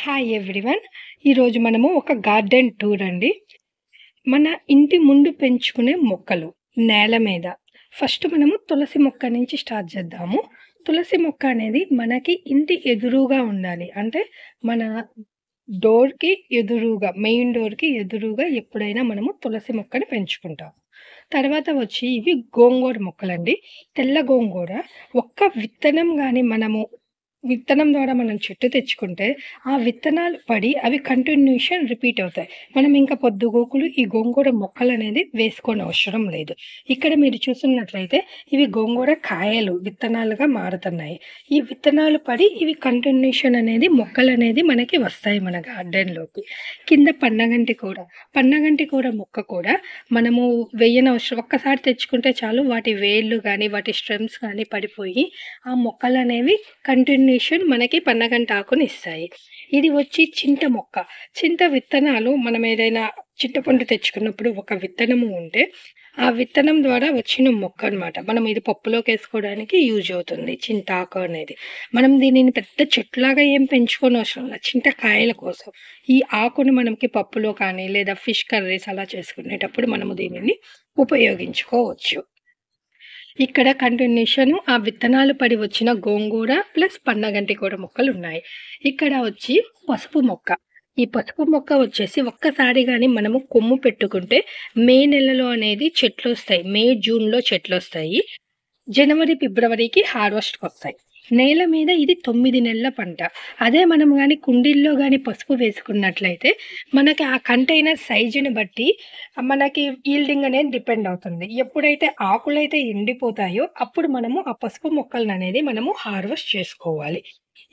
Hi everyone. ఈరోజు మనము ఒక గార్డెన్ టూర్ అండి. మన ఇంటి ముందు పెంచుకునే మొక్కలు నేల మీద. ఫస్ట్ మనము తులసి మొక్క నుంచి స్టార్ట్ చేద్దాము. తులసి మొక్క అనేది మనకి ఇంటి ఎదురుగా ఉండాలి. అంటే మన డోర్‌కి ఎదురుగా, మెయిన్ డోర్‌కి ఎదురుగా ఎప్పుడైనా మనము తులసి మొక్కని పెంచుకుంటాం. తర్వాత వచ్చి ఇవి గోంగూర మొక్కలండి. తెల్ల గోంగూర. ఒక్క విత్తనం గాని మనము విత్తనం ద్వారా మనం చెట్టు తెచ్చుకుంటే, ఆ విత్తనాలు పడి అవి కంటిన్యూషన్ రిపీట్ అవుతాయి. మనం ఇంకా పొద్దుగూకులు ఈ గోంగూర మొక్కలనేది వేసుకోనవసరం లేదు. ఇక్కడ మీరు చూస్తున్నట్లయితే ఇవి గోంగూర కాయలు విత్తనాలుగా మారుతున్నాయి. ఈ విత్తనాలు పడి ఇవి కంటిన్యూషన్ అనేది మొక్కలనేది మనకి వస్తాయి మన గార్డెన్‌లోకి. కింద పన్నగంటి కూర. పన్నగంటి కూర మొక్క కూడా మనము వెయ్యనవసరం ఒక్కసారి తెచ్చుకుంటే చాలు వాటి వేళ్ళు గానీ, వాటి స్టెమ్స్ గానీ పడిపోయి ఆ మొక్కలనేవి కంటిన్యూషన్ మనకి పన్నగంట ఆకుని ఇస్తాయి. ఇది వచ్చి చింత మొక్క. చింత విత్తనాలు మనం ఏదైనా చింతపండు తెచ్చుకున్నప్పుడు ఒక విత్తనము ఉంటే, ఆ విత్తనం ద్వారా వచ్చిన మొక్క అనమాట. మనం ఇది పప్పులోకేసుకోవడానికి యూజ్ అవుతుంది చింతాకు అనేది. మనం దీనిని పెద్ద చెట్టులాగా ఏం పెంచుకోనవసరం లేదు. చింతకాయల కోసం. ఈ ఆకుని మనకి పప్పులో కానీ, లేదా ఫిష్ కర్రీస్ అలా చేసుకునేటప్పుడు మనము దీనిని ఉపయోగించుకోవచ్చు. ఇక్కడ కంటిన్యూషన్ ఆ విత్తనాలు పడి వచ్చిన గోంగూర ప్లస్ పన్నగంటి కూర మొక్కలున్నాయి. ఇక్కడ వచ్చి పసుపు మొక్క. ఈ పసుపు మొక్క వచ్చేసి ఒక్కసారి గాని మనము కొమ్ము పెట్టుకుంటే మే నెలలో అనేది చెట్లొస్తాయి. మే, జూన్‌లో చెట్లొస్తాయి. జనవరి, ఫిబ్రవరికి హార్వెస్ట్‌కొస్తాయి. నేల మీద ఇది 9 నెలల పంట. అదే మనం గాని కుండీల్లో గాని పసుపు వేసుకున్నట్లయితే మనకి ఆ కంటైనర్ సైజుని బట్టి మనకి ఈల్డింగ్ అనేది డిపెండ్ అవుతుంది. ఎప్పుడైతే ఆకులైతే ఎండిపోతాయో అప్పుడు మనము ఆ పసుపు మొక్కలననేది మనము హార్వెస్ట్ చేసుకోవాలి.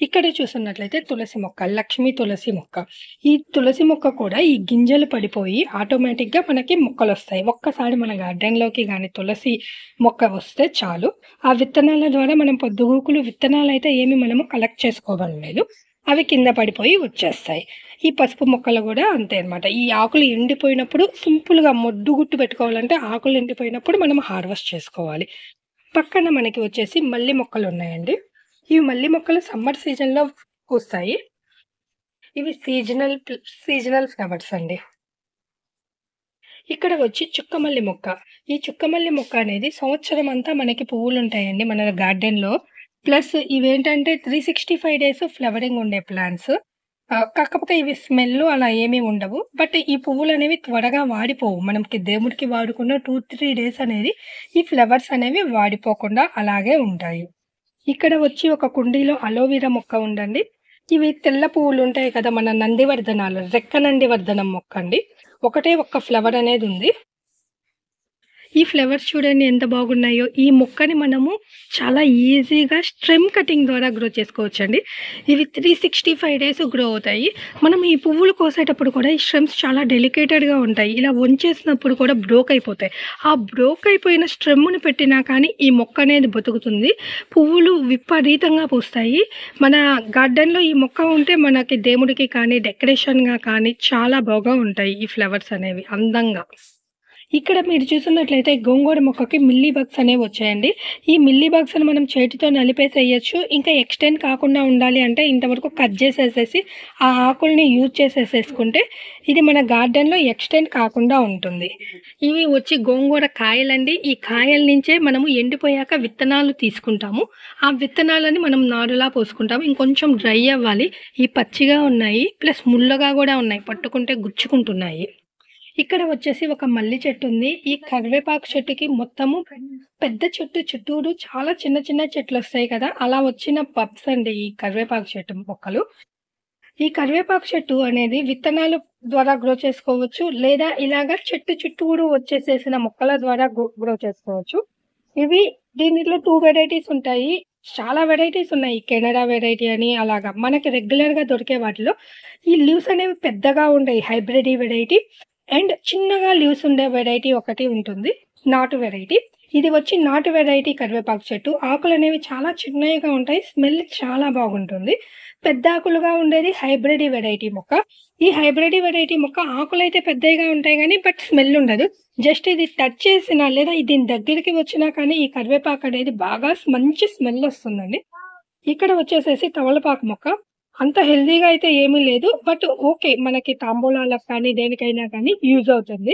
ఇక్కడ చూస్తున్నట్లయితే తులసి మొక్క, లక్ష్మీ తులసి మొక్క. ఈ తులసి మొక్క కూడా ఈ గింజలు పడిపోయి ఆటోమేటిక్‌గా మనకి మొక్కలొస్తాయి. ఒక్కసారి మన గార్డెన్‌లోకి గాని తులసి మొక్క వస్తే చాలు. ఆ విత్తనాల ద్వారా మనం పొద్దుగూకులు విత్తనాలైతే ఏమి మనము కలెక్ట్ చేసుకోవడం అవి కింద పడిపోయి వచ్చేస్తాయి. ఈ పసుపు మొక్కలు గూడా అంతే అన్నమాట. ఈ ఆకులు ఎండిపోయినప్పుడు సింపుల్‌గా మొద్దుగుట్టు పెట్టుకోవాలంటే ఆకులు ఎండిపోయినప్పుడు మనం హార్వెస్ట్ చేసుకోవాలి. పక్కన మనకి వచ్చేసి మల్లి మొక్కలున్నాయండి. ఈ మల్లి మొక్కలు సమ్మర్ సీజన్‌లో పూస్తాయి. ఇవి సీజనల్ ఫ్లవర్స్ అండి. ఇక్కడ వచ్చి చుక్కమల్లి మొక్క. ఈ చుక్కమల్లి మొక్క అనేది సంవత్సరం అంతా మనకి పువ్వులుంటాయండి మన గార్డెన్‌లో. ప్లస్ ఇవేంటంటే 365 డేస్ ఫ్లవరింగ్ ఉండే ప్లాంట్స్. కాకపోతే ఇవి స్మెల్ అలా ఏమీ ఉండవు. బట్ ఈ పువ్వులనేవి త్వరగా వాడిపోవు. మనకి దేవుడికి వాడుకున్న 2, 3 డేస్ అనేది ఈ ఫ్లవర్స్ అనేవి వాడిపోకుండా అలాగే ఉంటాయి. ఇక్కడ వచ్చి ఒక కుండీలో అలోవెరా మొక్క ఉందండి. ఇవి తెల్ల పువ్వులుంటాయి కదా! మన నందివర్ధనాలు, రెక్క నందివర్ధనం మొక్కండి. ఒకటే ఒక్క ఫ్లవర్ అనేదుంది. ఈ ఫ్లవర్స్ చూడండి ఎంత బాగున్నాయో. ఈ మొక్కని మనము చాలా ఈజీగా స్టెమ్ కటింగ్ ద్వారా గ్రో చేసుకోవచ్చండి. ఇవి 365 డేస్ గ్రో అవుతాయి. మనం ఈ పువ్వులు కోసేటప్పుడు కూడా ఈ స్టెమ్స్ చాలా డెలికేటెడ్‌గా ఉంటాయి. ఇలా వంచేసినప్పుడు కూడా బ్రోక్ అయిపోతాయి. ఆ బ్రోక్ అయిపోయిన స్టెమ్‌ని పెట్టినా కానీ ఈ మొక్క అనేది బతుకుతుంది. పువ్వులు విపరీతంగా పూస్తాయి. మన గార్డెన్‌లో ఈ మొక్క ఉంటే మనకి దేవుడికి కానీ, డెకరేషన్‌గా కానీ చాలా బాగా ఉంటాయి ఈ ఫ్లవర్స్ అనేవి అందంగా. ఇక్కడ మీరు చూస్తున్నట్లయితే గోంగూర మొక్కకి మిల్లీ బగ్స్ అనేవి వచ్చాయండి. ఈ మిల్లీ బగ్స్‌ని మనం చేతితో నలిపేసేయొచ్చు. ఇంకా ఎక్స్‌టెండ్ కాకుండా ఉండాలి అంటే ఇంతవరకు కట్ చేసేసేసి ఆ ఆకుల్ని యూజ్ చేసేసేసుకుంటే ఇది మన గార్డెన్‌లో ఎక్స్‌టెండ్ కాకుండా ఉంటుంది. ఇవి వచ్చి గోంగూర కాయలండి. ఈ కాయల నుంచే మనము ఎండిపోయాక విత్తనాలు తీసుకుంటాము. ఆ విత్తనాలని మనం నారులా పోసుకుంటాము. ఇంకొంచెం డ్రై అవ్వాలి. ఈ పచ్చిగా ఉన్నాయి. ప్లస్ ముల్లగా కూడా ఉన్నాయి. పట్టుకుంటే గుచ్చుకుంటున్నాయి. ఇక్కడ వచ్చేసి ఒక మల్లి చెట్టు ఉంది. ఈ కరివేపాకు చెట్టుకి మొత్తము పెద్ద చెట్టు చుట్టూరు చాలా చిన్న చిన్న చెట్లొస్తాయి కదా! అలా వచ్చిన పప్స్ అండి ఈ కరివేపాకు చెట్టు మొక్కలు. ఈ కరివేపాకు చెట్టు అనేది విత్తనాలు ద్వారా గ్రో చేసుకోవచ్చు. లేదా ఇలాగ చెట్టు చుట్టూరు వచ్చేసేసిన మొక్కల ద్వారా గ్రో చేసుకోవచ్చు. ఇవి దీనిలో 2 వెరైటీస్ ఉంటాయి. చాలా వెరైటీస్ ఉన్నాయి. కెనడా వెరైటీ అని అలాగా. మనకి రెగ్యులర్‌గా దొరికే వాటిలో ఈ లీవ్స్ అనేవి పెద్దగా ఉండేయి. హైబ్రిడ్ వెరైటీ అండ్ చిన్నగా లీవ్స్ ఉండే వెరైటీ ఒకటి ఉంటుంది. నాటు వెరైటీ. ఇది వచ్చి నాటు వెరైటీ కరివేపాకు చెట్టు. ఆకులనేవి చాలా చిన్నవిగా ఉంటాయి. స్మెల్ చాలా బాగుంటుంది. పెద్ద ఆకులుగా ఉండేది హైబ్రిడ్ వెరైటీ మొక్క. ఈ హైబ్రిడ్ వెరైటీ మొక్క ఆకులైతే పెద్దవిగా ఉంటాయి గానీ, బట్ స్మెల్ ఉండదు. జస్ట్ ఇది టచ్ చేసినా లేదా దీని దగ్గరికి వచ్చినా కానీ ఈ కరివేపాకు అనేది బాగా మంచి స్మెల్ వస్తుందండి. ఇక్కడ వచ్చేసేసి తమలపాకు మొక్క. అంత హెల్తీగా అయితే ఏమీ లేదు. But okay. మనకి తాంబూలాలకు కానీ, దేనికైనా కానీ యూజ్ అవుతుంది.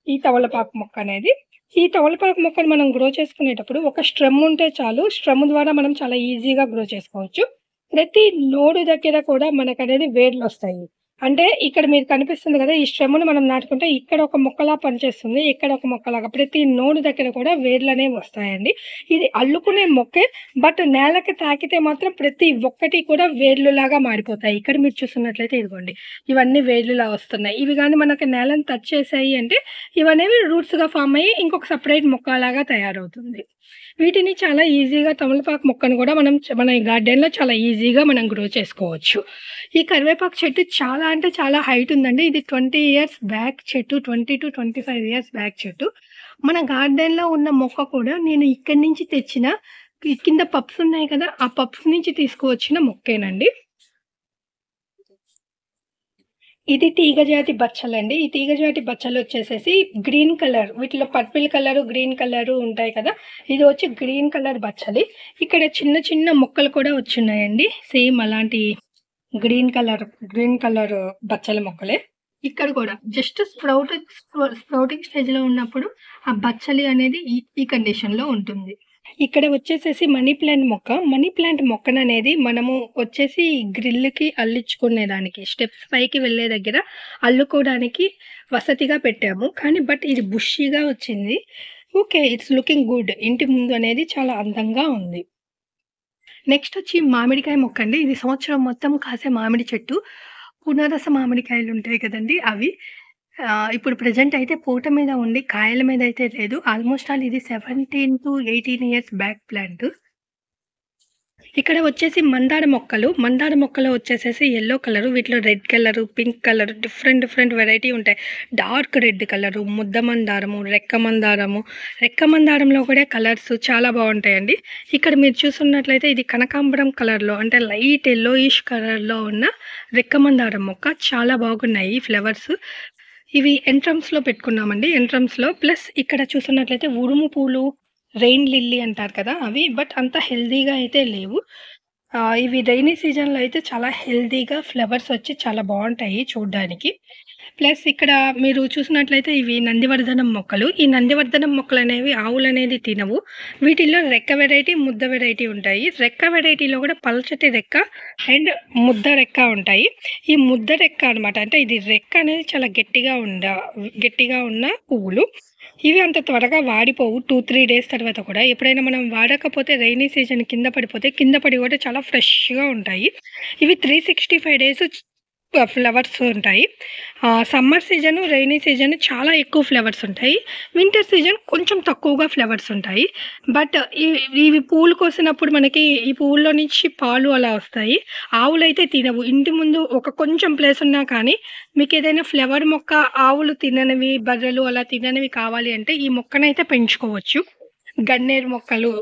ఈ తమలపాకు మొక్క అనేది. ఈ తమలపాకు మొక్కను మనం గ్రో చేసుకునేటప్పుడు ఒక స్టెమ్ ఉంటే చాలు. స్టెమ్ ద్వారా మనం చాలా ఈజీగా గ్రో చేసుకోవచ్చు. ప్రతి నోడు దగ్గర కూడా మనకనేది వేర్లొస్తాయి. అంటే ఇక్కడ మీకు కనిపిస్తుంది గదా! ఈ స్టెమ్‌ని మనం నాటుకుంటే ఇక్కడ ఒక మొక్కలా పనిచేస్తుంది. ఇక్కడ ఒక మొక్కలాగా ప్రతి నోడు దగ్గర కూడా వేర్లనేవి వస్తాయండి. ఇది అల్లుకునే మొక్కే. బట్ నేలకి తాకితే మాత్రం ప్రతి ఒక్కటి కూడా వేర్లులాగా మారిపోతాయి. ఇక్కడ మీరు చూస్తున్నట్లయితే ఇదిగోండి. ఇవన్నీ వేర్లులా వస్తున్నాయి. ఇవి గాని మనకి నేలని టచ్ చేశాయి అంటే ఇవనేవి రూట్స్‌గా ఫార్మ్ అయ్యి ఇంకొక సెపరేట్ మొక్కలాగా తయారవుతుంది. వీటిని చాలా ఈజీగా తమలపాకు మొక్కను గూడా మనం మన గార్డెన్‌లో చాలా ఈజీగా మనం గ్రో చేసుకోవచ్చు. ఈ కరివేపాకు చెట్టు చాలా అంటే చాలా హైట్ ఉందండి. ఇది 20 ఇయర్స్ బ్యాక్ చెట్టు. 20-25 ఇయర్స్ బ్యాక్ చెట్టు. మన గార్డెన్‌లో ఉన్న మొక్క కూడా నేను ఇక్కడి నుంచి తెచ్చిన కింద పప్స్ ఉన్నాయి కదా! ఆ పప్స్ నుంచి తీసుకువచ్చిన మొక్కేనండి. ఇది తీగజాతి బచ్చలండి. ఈ తీగజాతి బచ్చలొచ్చేసేసి గ్రీన్ కలర్ వీటిలో పర్పుల్ కలరు, గ్రీన్ కలరు ఉంటాయి కదా! ఇది వచ్చి గ్రీన్ కలర్ బచ్చలి. ఇక్కడ చిన్న చిన్న మొక్కలు కూడా వచ్చున్నాయండి. సేమ్ అలాంటి గ్రీన్ కలర్ గ్రీన్ కలర్ బచ్చల మొక్కలే. ఇక్కడ కూడా జస్ట్ స్ప్రౌటింగ్ స్టేజ్‌లో ఉన్నప్పుడు ఆ బచ్చలి అనేది ఈ ఈ కండిషన్‌లో ఉంటుంది. ఇక్కడ వచ్చేసేసి మనీ ప్లాంట్ మొక్క. మనీ ప్లాంట్ మొక్కననేది మనము వచ్చేసి గ్రిల్‌కి అల్లించుకునేదానికి స్టెప్స్ పైకి వెళ్ళే దగ్గర అల్లుకోవడానికి వసతిగా పెట్టాము. కానీ బట్ ఇది బుషీగా వచ్చింది. ఓకే. It's looking good. ఇంటి ముందు అనేది చాలా అందంగా ఉంది. నెక్స్ట్ వచ్చి మామిడికాయ మొక్కండి. ఇది సంవత్సరం మొత్తం కాసే మామిడి చెట్టు. పునరస మామిడికాయలుంటాయి కదండీ! అవి. ఇప్పుడు ప్రెజెంట్ అయితే పూత మీద ఉండి కాయల మీద అయితే లేదు. ఆల్‌మోస్ట్ ఆల్ ఇది 17-18 ఇయర్స్ బ్యాక్ ప్లాంట్. ఇక్కడ వచ్చేసి మందార మొక్కలు. మందార మొక్కలో వచ్చేసేసి యెల్లో కలరు, వీటిలో red colour, pink colour different different variety ఉంటాయి. డార్క్ రెడ్ కలరు, ముద్ద మందారము, రెక్క మందారము. రెక్క మందారంలో కూడా కలర్స్ చాలా బావుంటాయండి. ఇక్కడ మీరు చూస్తున్నట్లయితే ఇది కనకాంబరం కలర్‌లో అంటే లైట్ యెల్లోయిష్ కలర్‌లో ఉన్న రెక్క మందారం మొక్క. చాలా బాగున్నాయి ఫ్లవర్స్. ఇవి ఎంట్రమ్స్‌లో పెట్టుకున్నామండి. ఎంట్రమ్స్‌లో ప్లస్ ఇక్కడ చూస్తున్నట్లయితే ఉరుము పూలు, రెయిన్ లిల్లీ అంటారు కదా! అవి. బట్ అంత హెల్తీగా అయితే లేవు. ఇవి రైనీ సీజన్‌లో అయితే చాలా హెల్తీగా ఫ్లవర్స్ వచ్చి చాలా బావుంటాయి చూడ్డానికి. ప్లస్ ఇక్కడ మీరు చూసినట్లయితే ఇవి నందివర్ధనం మొక్కలు. ఈ నందివర్ధనం మొక్కలనేవి ఆవులనేది తినవు. వీటిల్లో రెక్క వెరైటీ, ముద్ద వెరైటీ ఉంటాయి. రెక్క వెరైటీలో కూడా పల్చటి రెక్క అండ్ ముద్ద రెక్క ఉంటాయి. ఈ ముద్ద రెక్క అనమాట. అంటే ఇది రెక్క అనేది చాలా గట్టిగా ఉన్న పువ్వులు. ఇవి అంత త్వరగా వాడిపోవు. 2-3 డేస్ తర్వాత కూడా. ఎప్పుడైనా మనం వాడకపోతే రైనీ సీజన్ కింద పడిపోతే కింద పడి కూడా చాలా ఫ్రెష్‌గా ఉంటాయి. ఇవి 365 డేస్ ఫ్లవర్స్ ఉంటాయి. సమ్మర్ సీజను, రైనీ సీజన్ చాలా ఎక్కువ ఫ్లవర్స్ ఉంటాయి. వింటర్ సీజన్ కొంచెం తక్కువగా ఫ్లవర్స్ ఉంటాయి. బట్ ఇవి పూలు కోసినప్పుడు మనకి ఈ పువ్వుల్లో నుంచి పాలు అలా వస్తాయి. ఆవులైతే తినవు. ఇంటి ముందు ఒక కొంచెం ప్లేస్ ఉన్నా కానీ మీకేదైనా ఫ్లవర్ మొక్క ఆవులు తిననివి, బర్రెలు అలా తిననివి కావాలి అంటే ఈ మొక్కనైతే పెంచుకోవచ్చు. గన్నేరు మొక్కలు.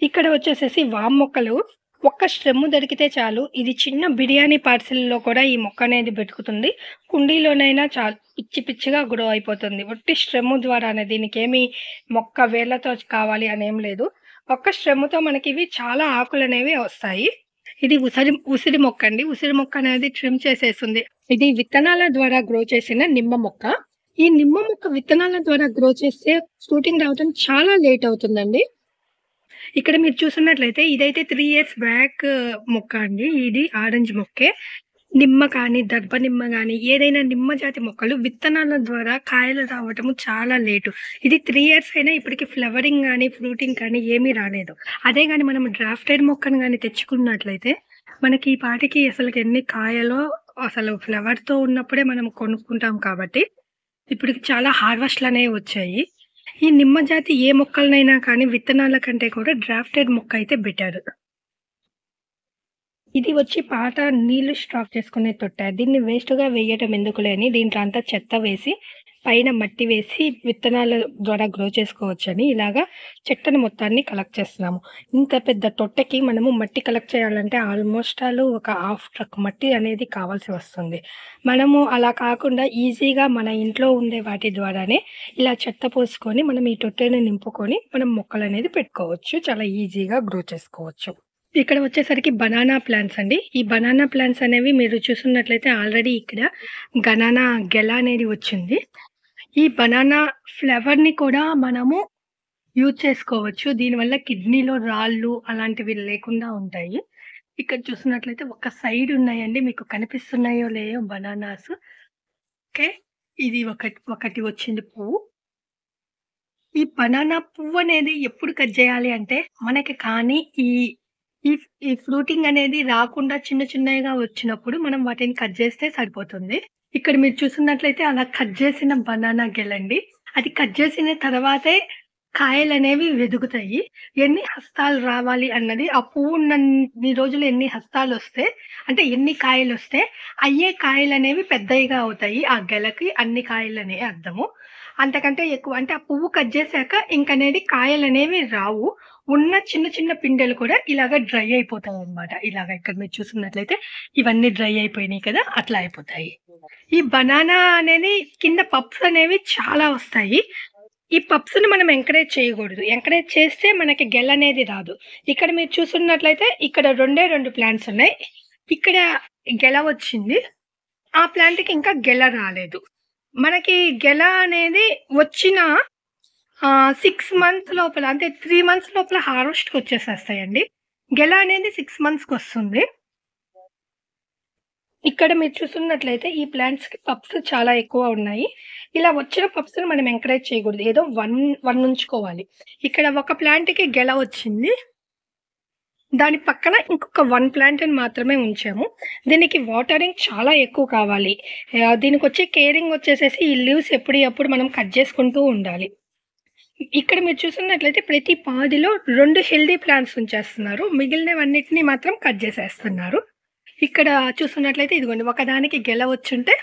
ఇక్కడ వచ్చేసేసి వాము మొక్కలు. ఒక్క స్టెమ్ దొరికితే చాలు. ఇది చిన్న బిర్యానీ పార్సెల్‌లో కూడా ఈ మొక్క అనేది బెతుకుతుంది. కుండీలోనైనా పిచ్చి పిచ్చిగా గ్రో అయిపోతుంది. ఒట్టి స్టెమ్ ద్వారానే దీనికేమి మొక్క వేర్లతో కావాలి అనేం లేదు. ఒక్క స్టెమ్‌తో మనకివి చాలా ఆకులనేవి వస్తాయి. ఇది ఉసిరి మొక్కండి. ఉసిరి మొక్క అనేది ట్రిమ్ చేసేస్తుంది. ఇది విత్తనాల ద్వారా గ్రో చేసిన నిమ్మ మొక్క. ఈ నిమ్మ మొక్క విత్తనాల ద్వారా గ్రో చేస్తే ఫ్రూటింగ్ రావడం చాలా లేట్ అవుతుందండి. ఇక్కడ మీరు చూస్తున్నట్లయితే ఇదైతే 3 ఇయర్స్ బ్యాక్ మొక్క అండి. ఇది ఆరెంజ్ మొక్కే. నిమ్మ కానీ, దర్భ నిమ్మ గానీ, ఏదైనా నిమ్మ జాతి మొక్కలు విత్తనాల ద్వారా కాయలు రావటము చాలా లేటు. ఇది 3 ఇయర్స్ అయినా ఇప్పటికి ఫ్లవరింగ్ గానీ, ఫ్రూటింగ్ కానీ ఏమీ రాలేదు. అదే గాని మనం డ్రాఫ్టెడ్ మొక్కను గానీ తెచ్చుకున్నట్లయితే మనకి ఈ పాటికి అసలకి ఎన్ని కాయలో అసలు ఫ్లవర్‌తో ఉన్నప్పుడే మనం కొనుక్కుంటాం కాబట్టి ఇప్పటికి చాలా హార్వెస్ట్‌లనేవి వచ్చాయి. ఈ నిమ్మ జాతి ఏ మొక్కలనైనా కానీ విత్తనాల కంటే కూడా డ్రాఫ్టెడ్ మొక్క అయితే బెటర్. ఇది వచ్చి పాత నీళ్లు స్టాక్ చేసుకునే తొట్టె. దీన్ని వేస్ట్‌గా వేయటం ఎందుకులే అని దీంట్లో అంతా చెత్త వేసి, పైన మట్టి వేసి విత్తనాల ద్వారా గ్రో చేసుకోవచ్చని ఇలాగా చెత్తను మొత్తాన్ని కలెక్ట్ చేస్తున్నాము. ఇంత పెద్ద తొట్టెకి మనము మట్టి కలెక్ట్ చేయాలంటే ఆల్మోస్ట్ ఆల్ ఒక హాఫ్ ట్రక్ మట్టి అనేది కావాల్సి వస్తుంది. మనము అలా కాకుండా ఈజీగా మన ఇంట్లో ఉండే వాటి ద్వారానే ఇలా చెత్త పోసుకొని మనం ఈ తొట్టెని నింపుకొని మనం మొక్కలనేది పెట్టుకోవచ్చు. చాలా ఈజీగా గ్రో చేసుకోవచ్చు. ఇక్కడ వచ్చేసరికి బనానా ప్లాంట్స్ అండి. ఈ బనానా ప్లాంట్స్ అనేవి మీరు చూస్తున్నట్లయితే ఆల్రెడీ ఇక్కడ బనానా గెల అనేది వచ్చింది. ఈ బనానా ఫ్లవర్‌ని కూడా మనము యూజ్ చేసుకోవచ్చు. దీనివల్ల కిడ్నీలో రాళ్ళు అలాంటివి లేకుండా ఉంటాయి. ఇక్కడ చూస్తున్నట్లయితే ఒక సైడ్ ఉన్నాయండి. మీకు కనిపిస్తున్నాయో లేయో బనానాస్. ఓకే. ఇది ఒకటి వచ్చింది పువ్వు. ఈ బనానా పువ్వనేది ఎప్పుడు కట్ జేయాలి అంటే, మనకి కానీ ఈ ఈ ఈ ఫ్రూటింగ్ అనేది రాకుండా చిన్న చిన్నవిగా వచ్చినప్పుడు మనం వాటిని కట్ జేస్తే సరిపోతుంది. ఇక్కడ మీరు చూస్తున్నట్లయితే అలా కట్ జేసిన బనానా గెలండి. అది కట్ జేసిన తర్వాతే కాయలనేవి వెదుగుతాయి. ఎన్ని హస్తాలు రావాలి అన్నది ఆ పువ్వు ఉన్నన్ని రోజులు ఎన్ని హస్తాలొస్తే అంటే ఎన్ని కాయలొస్తే అయ్యే కాయలనేవి పెద్దయిగా అవుతాయి. ఆ గెలకి అన్ని కాయలనే అర్థము. అంతకంటే ఎక్కువ అంటే ఆ పువ్వు కట్ జేశాక ఇంకనేది కాయలనేవి రావు. ఉన్న చిన్న చిన్న పిందెలు కూడా ఇలాగ డ్రై అయిపోతాయన్నమాట. ఇలాగ ఇక్కడ మీరు చూస్తున్నట్లయితే ఇవన్నీ డ్రై అయిపోయినాయి కదా! అట్లా అయిపోతాయి. ఈ బనానా అనేది కింద పప్స్ అనేవి చాలా వస్తాయి. ఈ పప్స్‌ని మనం ఎంకరేజ్ చేయగూడదు. ఎంకరేజ్ చేస్తే మనకి గెలనేది రాదు. ఇక్కడ మీరు చూస్తున్నట్లయితే ఇక్కడ 2 ప్లాంట్స్ ఉన్నాయి. ఇక్కడ గెల వచ్చింది. ఆ ప్లాంట్‌కి ఇంకా గెల రాలేదు. మనకి గెల అనేది వచ్చిన 6 మంత్స్ లోపల అంటే 3 మంత్స్ లోపల హార్వెస్ట్‌కొచ్చేసేస్తాయండి. గెల అనేది 6 మంత్స్‌కొస్తుంది. ఇక్కడ మీరు చూస్తున్నట్లయితే ఈ ప్లాంట్స్‌కి పప్స్ చాలా ఎక్కువ ఉన్నాయి. ఇలా వచ్చిన పప్స్‌ని మనం ఎంకరేజ్ చేయకూడదు. ఏదో 1 ఉంచుకోవాలి. ఇక్కడ ఒక ప్లాంట్‌కి గెల వచ్చింది. దాని పక్కన ఇంకొక 1 ప్లాంట్‌ని మాత్రమే ఉంచాము. దీనికి వాటరింగ్ చాలా ఎక్కువ కావాలి. దీనికొచ్చే కేరింగ్ వచ్చేసేసి ఈ లీవ్స్ ఎప్పుడు మనం కట్ చేసుకుంటూ ఉండాలి. ఇక్కడ మీరు చూస్తున్నట్లయితే ప్రతి పాదిలో 2 హెల్తీ ప్లాంట్స్ ఉంచేస్తున్నారు. మిగిలినవన్నిటిని మాత్రం కట్ చేసేస్తున్నారు. ఇక్కడ చూస్తున్నట్లయితే ఇదిగోండి ఒకదానికి గెల వచ్చుంటే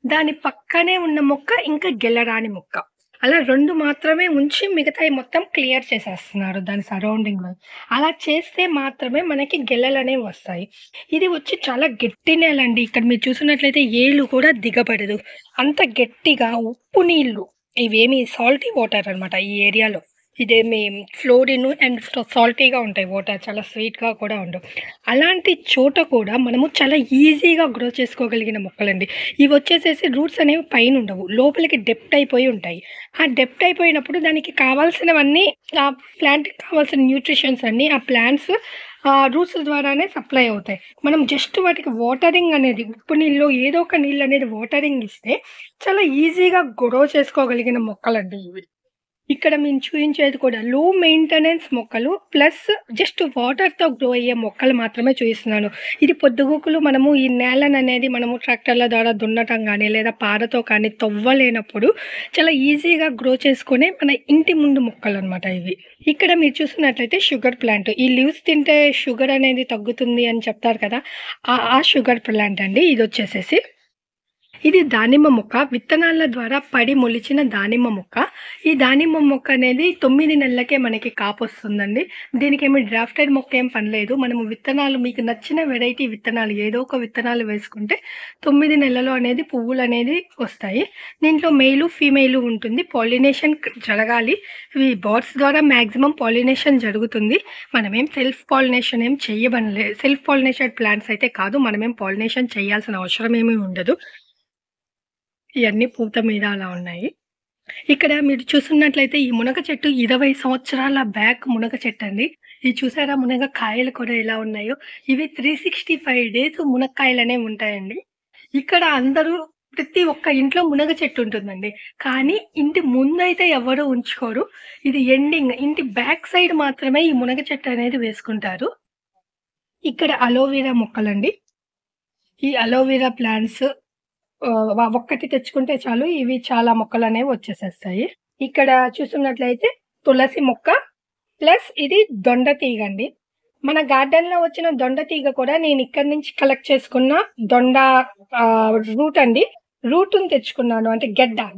దాని పక్కనే ఉన్న మొక్క ఇంకా గెలరాని మొక్క. అలా 2 మాత్రమే ఉంచి మిగతాయి మొత్తం క్లియర్ చేసేస్తున్నారు దాని సరౌండింగ్‌లో. అలా చేస్తే మాత్రమే మనకి గెలలనేవి వస్తాయి. ఇది వచ్చి చాలా గట్టి నేలండి. ఇక్కడ మీరు చూస్తున్నట్లయితే ఏలు కూడా దిగబడదు. అంత గట్టిగా ఉప్పు నీళ్ళు ఇవేమి సాల్టీ వాటర్ అన్నమాట ఈ ఏరియాలో. ఇదేమి ఫ్లోరిన్ అండ్ సాల్టీగా ఉంటాయి వాటర్. చాలా స్వీట్‌గా కూడా ఉండవు. అలాంటి చోట కూడా మనము చాలా ఈజీగా గ్రో చేసుకోగలిగిన మొక్కలండి. ఇవొచ్చేసేసి రూట్స్ అనేవి పైనుండవు. లోపలికి డెప్త్ అయిపోయి ఉంటాయి. ఆ డెప్త్ అయిపోయినప్పుడు దానికి కావాల్సినవన్నీ ఆ ప్లాంట్‌కి కావాల్సిన న్యూట్రిషన్స్ అన్నీ ఆ ప్లాంట్స్ రూట్స్ ద్వారానే సప్లై అవుతాయి. మనం జస్ట్ వాటికి వాటరింగ్ అనేది ఉప్పు నీళ్ళో ఏదో ఒక నీళ్ళనేది వాటరింగ్ ఇస్తే చాలా ఈజీగా గ్రో చేసుకోగలిగిన మొక్కలండి ఇవి. ఇక్కడ మేము చూయించేది కూడా లో మెయింటెనెన్స్ మొక్కలు ప్లస్ జస్ట్ వాటర్‌తో గ్రో అయ్యే మొక్కలు మాత్రమే చూయిస్తున్నాను. ఇది పొద్దుగూకులు మనము ఈ నేలననేది మనము ట్రాక్టర్ల ద్వారా దున్నటం గానీ, లేదా పారతో కానీ తవ్వలేనప్పుడు చాలా ఈజీగా గ్రో చేసుకునే మన ఇంటి ముందు మొక్కలనమాట ఇవి. ఇక్కడ మీరు చూస్తున్నట్లయితే షుగర్ ప్లాంట్. ఈ లీవ్స్ తింటే షుగర్ అనేది తగ్గుతుంది అని చెప్తారు కదా! ఆ షుగర్ ప్లాంట్ అండి ఇదొచ్చేసేసి. ఇది దానిమ్మ మొక్క. విత్తనాల ద్వారా పడి మొలిచిన దానిమ్మ మొక్క. ఈ దానిమ్మ మొక్క అనేది 9 నెలలకే మనకి కాపొస్తుందండి. దీనికేమి డ్రాఫ్టెడ్ మొక్క ఏం పని లేదు. మనము విత్తనాలు మీకు నచ్చిన వెరైటీ విత్తనాలు ఏదో ఒక విత్తనాలు వేసుకుంటే 9 నెలల్లో అనేది పువ్వులనేది వస్తాయి. దీంట్లో మెయిలు, ఫీమేలు ఉంటుంది. పాలినేషన్ జరగాలి. ఇవి బర్డ్స్ ద్వారా మాక్సిమం పాలినేషన్ జరుగుతుంది. మనమేం సెల్ఫ్ పాలినేషన్ ఏం సెల్ఫ్ పాలినేటెడ్ ప్లాంట్స్ అయితే కాదు. మనమేం పాలినేషన్ చేయాల్సిన అవసరం ఏమీ ఉండదు. ఇయన్నీ పూత మీద అలా ఉన్నాయి. ఇక్కడ మీరు చూస్తున్నట్లయితే ఈ మునగ చెట్టు 20 సంవత్సరాల బ్యాక్ మునగ చెట్టండి. ఇది చూసారా మునగ కాయలు కూడా ఎలా ఉన్నాయో. ఇవి 365 డేస్ మునక్కాయలనేవి ఉంటాయండి. ఇక్కడ అందరూ ప్రతి ఒక్క ఇంట్లో మునగ చెట్టు ఉంటుందండి. కానీ ఇంటి ముందైతే ఎవరు ఉంచుకోరు. ఇది ఎండింగ్ ఇంటి బ్యాక్ సైడ్ మాత్రమే ఈ మునగ చెట్టు అనేది వేసుకుంటారు. ఇక్కడ అలోవెరా మొక్కలండి. ఈ అలోవెరా ప్లాంట్స్ ఒక్కటి తెచ్చుకుంటే చాలు. ఇవి చాలా మొక్కలనేవి వచ్చేసేస్తాయి. ఇక్కడ చూస్తున్నట్లయితే తులసి మొక్క ప్లస్ ఇది దొండ తీగండి. మన గార్డెన్‌లో వచ్చిన దొండ తీగ కూడా నేను ఇక్కడి నుంచి కలెక్ట్ చేసుకున్న దొండ రూట్ అండి. రూట్‌ని తెచ్చుకున్నాను. అంటే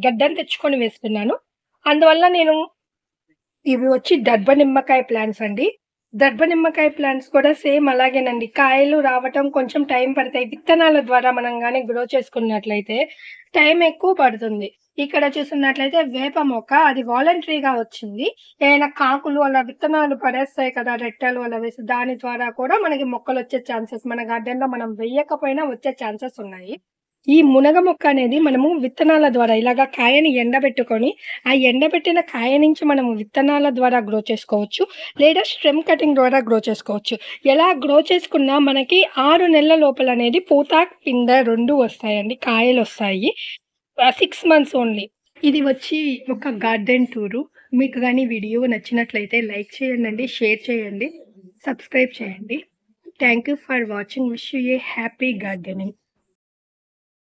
గెడ్డని తెచ్చుకొని వేసుకున్నాను. అందువల్ల నేను ఇవి వచ్చి దర్భ నిమ్మకాయ ప్లాంట్స్ అండి. దర్భ నిమ్మకాయ ప్లాంట్స్ కూడా సేమ్ అలాగేనండి. కాయలు రావటం కొంచెం టైం పడతాయి. విత్తనాల ద్వారా మనం గాని గ్రో చేసుకున్నట్లయితే టైం ఎక్కువ పడుతుంది. ఇక్కడ చూస్తున్నట్లయితే వేప మొక్క అది వాలంటరీగా వచ్చింది. ఏమైనా కాకులు అలా విత్తనాలు పడేస్తాయి కదా! రెట్టెలు అలా వేసి దాని ద్వారా కూడా మనకి మొక్కలొచ్చే ఛాన్సెస్ మన గార్డెన్‌లో మనం వెయ్యకపోయినా వచ్చే ఛాన్సెస్ ఉన్నాయి. ఈ మునగ మొక్క అనేది మనము విత్తనాల ద్వారా ఇలాగ కాయని ఎండబెట్టుకొని, ఆ ఎండబెట్టిన కాయ నుంచి మనము విత్తనాల ద్వారా గ్రో చేసుకోవచ్చు. లేదా స్టెమ్ కటింగ్ ద్వారా గ్రో చేసుకోవచ్చు. ఎలా గ్రో చేసుకున్నా మనకి 6 నెలల లోపలనేది పూత, పిందె 2 వస్తాయండి. కాయలొస్తాయి. 6 మంత్స్ ఓన్లీ. ఇది వచ్చి ఒక గార్డెన్ టూరు. మీకు గాని వీడియో నచ్చినట్లయితే లైక్ చేయండండి, షేర్ చేయండి, సబ్స్క్రైబ్ చేయండి. Thank you for watching. Wish you A happy gardening.